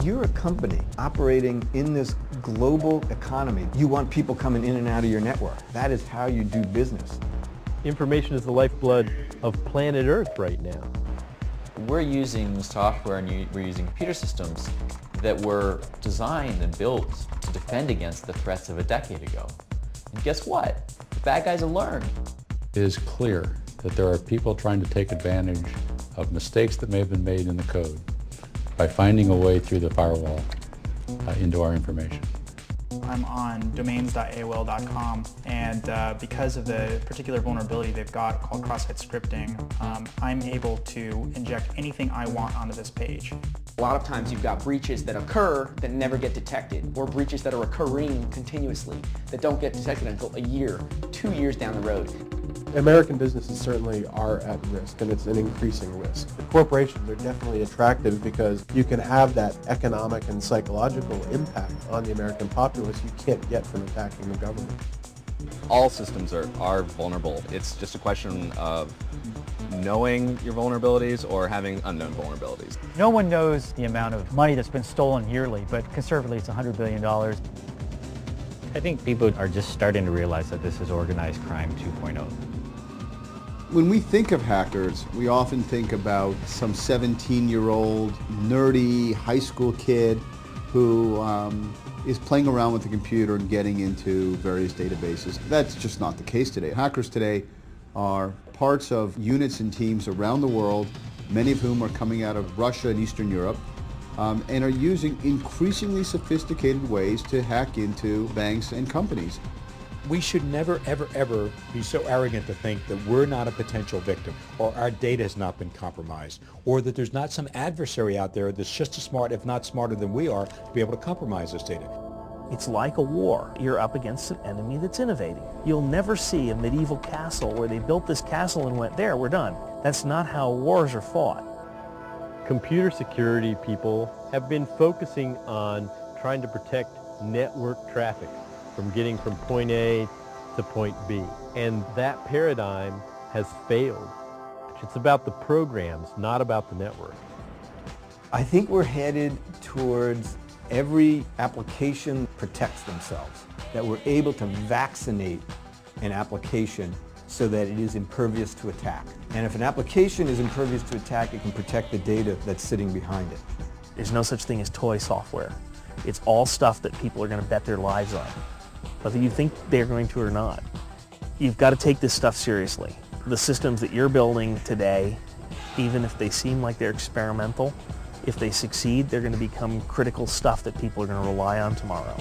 You're a company operating in this global economy. You want people coming in and out of your network. That is how you do business. Information is the lifeblood of planet Earth right now. We're using software and we're using computer systems that were designed and built to defend against the threats of a decade ago. And guess what? The bad guys have learned. It is clear that there are people trying to take advantage of mistakes that may have been made in the code by finding a way through the firewall into our information. I'm on domains.aol.com, and because of the particular vulnerability they've got called cross-site scripting, I'm able to inject anything I want onto this page. A lot of times you've got breaches that occur that never get detected, or breaches that are occurring continuously that don't get detected until a year, 2 years down the road. American businesses certainly are at risk, and it's an increasing risk. The corporations are definitely attractive because you can have that economic and psychological impact on the American populace you can't get from attacking the government. All systems are vulnerable. It's just a question of knowing your vulnerabilities or having unknown vulnerabilities. No one knows the amount of money that's been stolen yearly, but conservatively it's $100 billion. I think people are just starting to realize that this is organized crime 2.0. When we think of hackers, we often think about some 17-year-old nerdy high school kid who is playing around with the computer and getting into various databases. That's just not the case today. Hackers today are parts of units and teams around the world, many of whom are coming out of Russia and Eastern Europe, and are using increasingly sophisticated ways to hack into banks and companies. We should never, ever, ever be so arrogant to think that we're not a potential victim, or our data has not been compromised, or that there's not some adversary out there that's just as smart, if not smarter than we are, to be able to compromise this data. It's like a war. You're up against an enemy that's innovating. You'll never see a medieval castle where they built this castle and went, there, we're done. That's not how wars are fought. Computer security people have been focusing on trying to protect network traffic from getting from point A to point B. And that paradigm has failed. It's about the programs, not about the network. I think we're headed towards every application protects themselves, that we're able to vaccinate an application so that it is impervious to attack. And if an application is impervious to attack, it can protect the data that's sitting behind it. There's no such thing as toy software. It's all stuff that people are going to bet their lives on, whether you think they're going to or not. You've got to take this stuff seriously. The systems that you're building today, even if they seem like they're experimental, if they succeed, they're going to become critical stuff that people are going to rely on tomorrow.